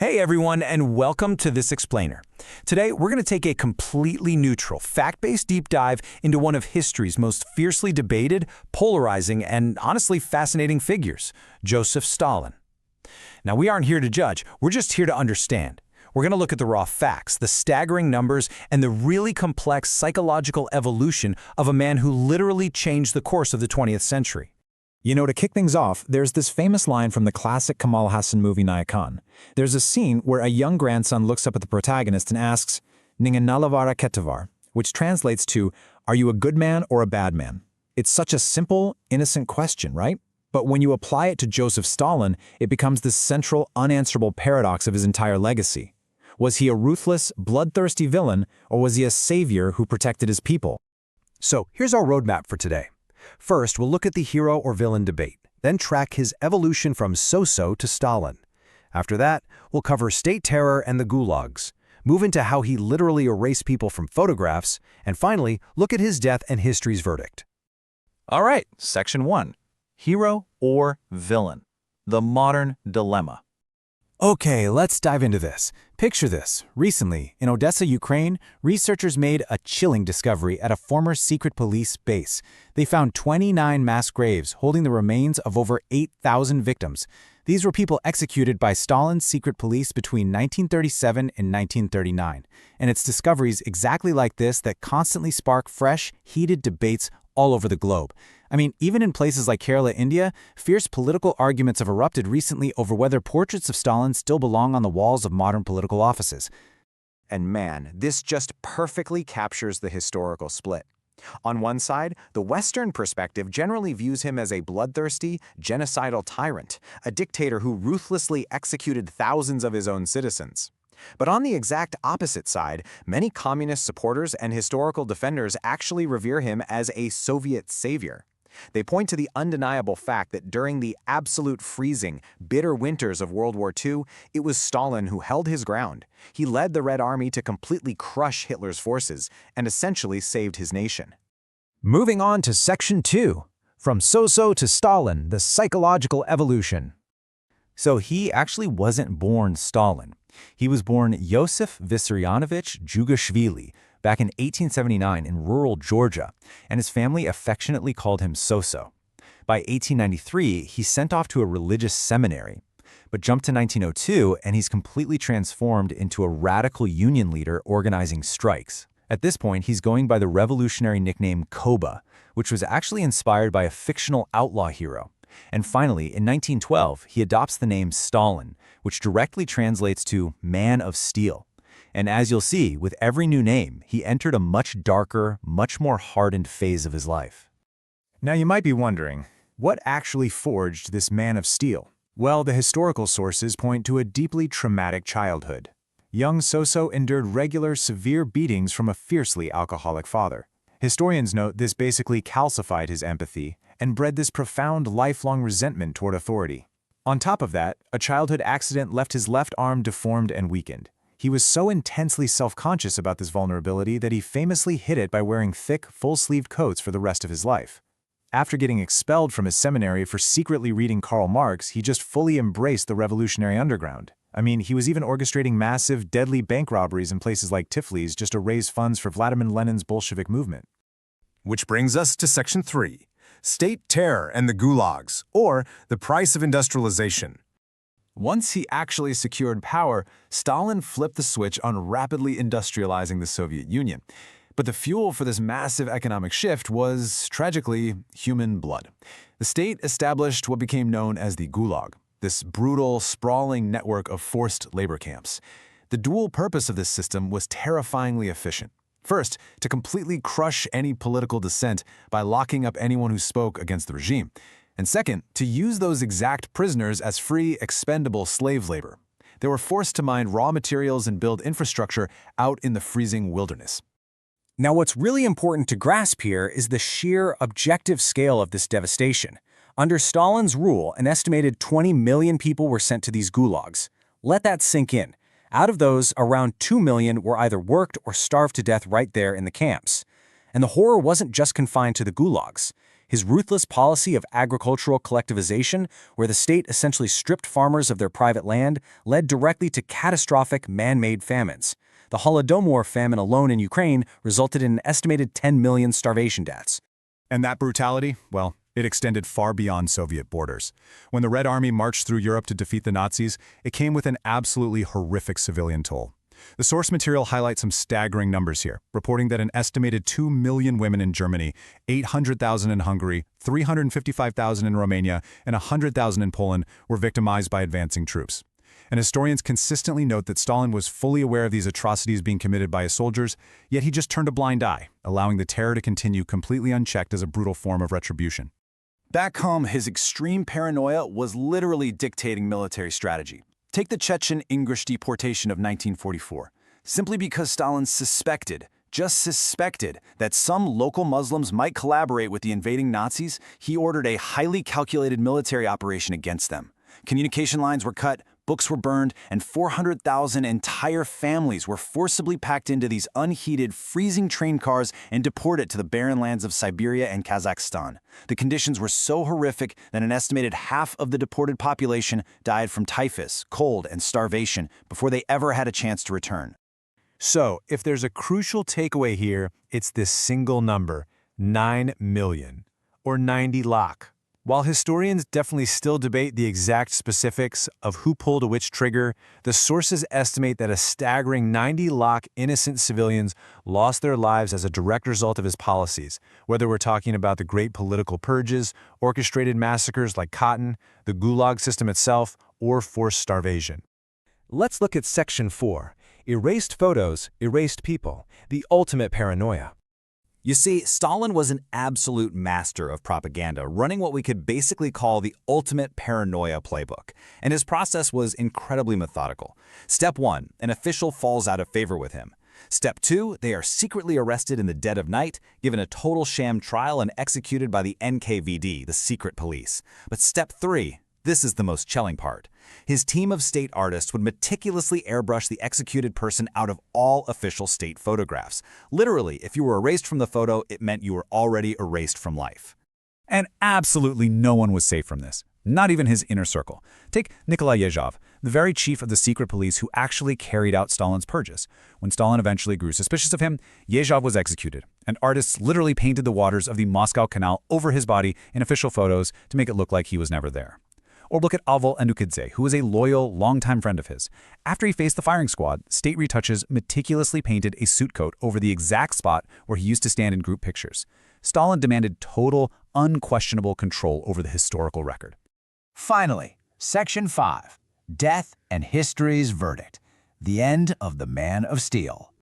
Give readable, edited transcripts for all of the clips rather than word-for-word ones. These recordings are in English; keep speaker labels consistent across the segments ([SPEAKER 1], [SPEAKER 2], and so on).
[SPEAKER 1] Hey everyone, and welcome to This Explainer. Today, we're going to take a completely neutral, fact-based deep dive into one of history's most fiercely debated, polarizing, and honestly fascinating figures, Joseph Stalin. Now, we aren't here to judge, we're just here to understand. We're going to look at the raw facts, the staggering numbers, and the really complex psychological evolution of a man who literally changed the course of the 20th century.
[SPEAKER 2] You know, to kick things off, there's this famous line from the classic Kamal Hassan movie Nayakan. There's a scene where a young grandson looks up at the protagonist and asks, "Ninga nalavara ketavar," which translates to, "Are you a good man or a bad man?" It's such a simple, innocent question, right? But when you apply it to Joseph Stalin, it becomes this central, unanswerable paradox of his entire legacy. Was he a ruthless, bloodthirsty villain, or was he a savior who protected his people?
[SPEAKER 3] So here's our roadmap for today. First, we'll look at the hero or villain debate, then track his evolution from so-so to Stalin. After that, we'll cover state terror and the gulags, move into how he literally erased people from photographs, and finally, look at his death and history's verdict.
[SPEAKER 1] All right, Section 1. Hero or villain? The modern dilemma.
[SPEAKER 2] Okay, let's dive into this. Picture this. Recently, in Odessa, Ukraine, researchers made a chilling discovery at a former secret police base. They found 29 mass graves holding the remains of over 8,000 victims. These were people executed by Stalin's secret police between 1937 and 1939. And it's discoveries exactly like this that constantly spark fresh, heated debates all over the globe. I mean, even in places like Kerala, India, fierce political arguments have erupted recently over whether portraits of Stalin still belong on the walls of modern political offices.
[SPEAKER 3] And man, this just perfectly captures the historical split. On one side, the Western perspective generally views him as a bloodthirsty, genocidal tyrant, a dictator who ruthlessly executed thousands of his own citizens. But on the exact opposite side, many communist supporters and historical defenders actually revere him as a Soviet savior. They point to the undeniable fact that during the absolute freezing, bitter winters of World War II, it was Stalin who held his ground. He led the Red Army to completely crush Hitler's forces and essentially saved his nation.
[SPEAKER 2] Moving on to Section 2. From so-so to Stalin, the psychological evolution.
[SPEAKER 1] So he actually wasn't born Stalin. He was born Yosef Vissarionovich Jugashvili back in 1879 in rural Georgia, and his family affectionately called him So-So. By 1893, he's sent off to a religious seminary, but jump to 1902 and he's completely transformed into a radical union leader organizing strikes. At this point, he's going by the revolutionary nickname Koba, which was actually inspired by a fictional outlaw hero. And finally, in 1912, he adopts the name Stalin, which directly translates to man of steel. And as you'll see, with every new name, he entered a much darker, much more hardened phase of his life.
[SPEAKER 2] Now you might be wondering, what actually forged this man of steel? Well, the historical sources point to a deeply traumatic childhood. Young So-So endured regular, severe beatings from a fiercely alcoholic father. Historians note this basically calcified his empathy and bred this profound, lifelong resentment toward authority. On top of that, a childhood accident left his left arm deformed and weakened. He was so intensely self-conscious about this vulnerability that he famously hid it by wearing thick, full-sleeved coats for the rest of his life. After getting expelled from his seminary for secretly reading Karl Marx, he just fully embraced the revolutionary underground. I mean, he was even orchestrating massive, deadly bank robberies in places like Tiflis just to raise funds for Vladimir Lenin's Bolshevik movement.
[SPEAKER 4] Which brings us to Section 3, State Terror and the Gulags, or the Price of Industrialization.
[SPEAKER 2] Once he actually secured power, Stalin flipped the switch on rapidly industrializing the Soviet Union. But the fuel for this massive economic shift was, tragically, human blood. The state established what became known as the Gulag, this brutal, sprawling network of forced labor camps. The dual purpose of this system was terrifyingly efficient. First, to completely crush any political dissent by locking up anyone who spoke against the regime. And second, to use those exact prisoners as free, expendable slave labor. They were forced to mine raw materials and build infrastructure out in the freezing wilderness. Now, what's really important to grasp here is the sheer objective scale of this devastation. Under Stalin's rule, an estimated 20 million people were sent to these gulags. Let that sink in. Out of those, around 2 million were either worked or starved to death right there in the camps. And the horror wasn't just confined to the gulags.
[SPEAKER 5] His ruthless policy of agricultural collectivization, where the state essentially stripped farmers of their private land, led directly to catastrophic man-made famines. The Holodomor famine alone in Ukraine resulted in an estimated 10 million starvation deaths.
[SPEAKER 2] And that brutality, well, it extended far beyond Soviet borders. When the Red Army marched through Europe to defeat the Nazis, it came with an absolutely horrific civilian toll. The source material highlights some staggering numbers here, reporting that an estimated 2 million women in Germany, 800,000 in Hungary, 355,000 in Romania, and 100,000 in Poland were victimized by advancing troops. And historians consistently note that Stalin was fully aware of these atrocities being committed by his soldiers, yet he just turned a blind eye, allowing the terror to continue completely unchecked as a brutal form of retribution.
[SPEAKER 6] Back home, his extreme paranoia was literally dictating military strategy. Take the Chechen English deportation of 1944. Simply because Stalin just suspected, that some local Muslims might collaborate with the invading Nazis, he ordered a highly calculated military operation against them. Communication lines were cut, books were burned, and 400,000 entire families were forcibly packed into these unheated, freezing train cars and deported to the barren lands of Siberia and Kazakhstan. The conditions were so horrific that an estimated half of the deported population died from typhus, cold, and starvation before they ever had a chance to return.
[SPEAKER 2] So, if there's a crucial takeaway here, it's this single number, 9 million, or 90 lakh. While historians definitely still debate the exact specifics of who pulled a which trigger, the sources estimate that a staggering 90 lakh innocent civilians lost their lives as a direct result of his policies, whether we're talking about the great political purges, orchestrated massacres like Cotton, the Gulag system itself, or forced starvation.
[SPEAKER 7] Let's look at Section 4, Erased Photos, Erased People, the ultimate paranoia.
[SPEAKER 3] You see, Stalin was an absolute master of propaganda, running what we could basically call the ultimate paranoia playbook. And his process was incredibly methodical. Step 1, an official falls out of favor with him. Step 2, they are secretly arrested in the dead of night, given a total sham trial and executed by the NKVD, the secret police. But Step 3, this is the most chilling part. His team of state artists would meticulously airbrush the executed person out of all official state photographs. Literally, if you were erased from the photo, it meant you were already erased from life.
[SPEAKER 2] And absolutely no one was safe from this, not even his inner circle. Take Nikolai Yezhov, the very chief of the secret police who actually carried out Stalin's purges. When Stalin eventually grew suspicious of him, Yezhov was executed, and artists literally painted the waters of the Moscow Canal over his body in official photos to make it look like he was never there. Or look at Aval Anukidze, who was a loyal, longtime friend of his. After he faced the firing squad, state retouches meticulously painted a suit coat over the exact spot where he used to stand in group pictures. Stalin demanded total, unquestionable control over the historical record.
[SPEAKER 8] Finally, Section 5, Death and History's Verdict, the end of the Man of Steel.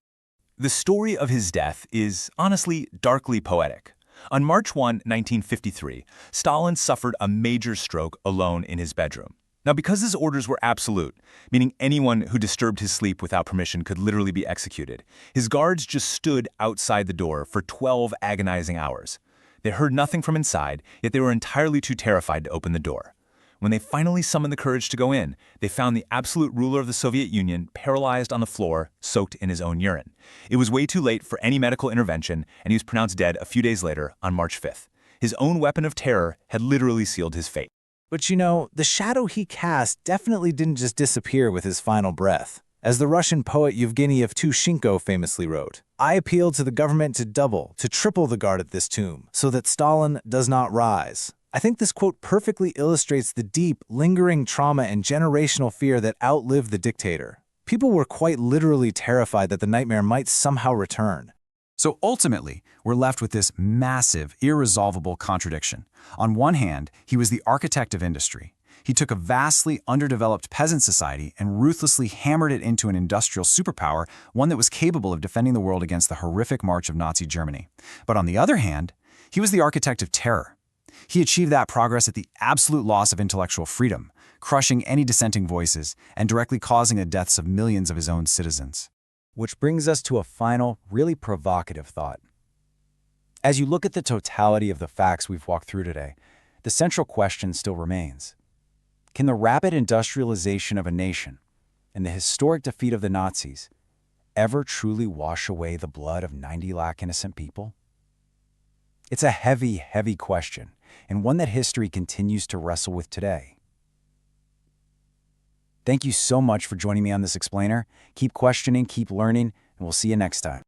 [SPEAKER 1] The story of his death is, honestly, darkly poetic. On March 1, 1953, Stalin suffered a major stroke alone in his bedroom. Now, because his orders were absolute, meaning anyone who disturbed his sleep without permission could literally be executed, his guards just stood outside the door for 12 agonizing hours. They heard nothing from inside, yet they were entirely too terrified to open the door. When they finally summoned the courage to go in, they found the absolute ruler of the Soviet Union paralyzed on the floor, soaked in his own urine. It was way too late for any medical intervention, and he was pronounced dead a few days later on March 5th. His own weapon of terror had literally sealed his fate.
[SPEAKER 5] But you know, the shadow he cast definitely didn't just disappear with his final breath. As the Russian poet Yevgeny Yevtushenko famously wrote, "I appeal to the government to double, to triple the guard at this tomb, so that Stalin does not rise." I think this quote perfectly illustrates the deep, lingering trauma and generational fear that outlived the dictator. People were quite literally terrified that the nightmare might somehow return.
[SPEAKER 6] So ultimately, we're left with this massive, irresolvable contradiction. On one hand, he was the architect of industry. He took a vastly underdeveloped peasant society and ruthlessly hammered it into an industrial superpower, one that was capable of defending the world against the horrific march of Nazi Germany. But on the other hand, he was the architect of terror. He achieved that progress at the absolute loss of intellectual freedom, crushing any dissenting voices and directly causing the deaths of millions of his own citizens.
[SPEAKER 5] Which brings us to a final, really provocative thought. As you look at the totality of the facts we've walked through today, the central question still remains. Can the rapid industrialization of a nation and the historic defeat of the Nazis ever truly wash away the blood of 90 lakh innocent people?
[SPEAKER 1] It's a heavy, heavy question, and one that history continues to wrestle with today. Thank you so much for joining me on this explainer. Keep questioning, keep learning, and we'll see you next time.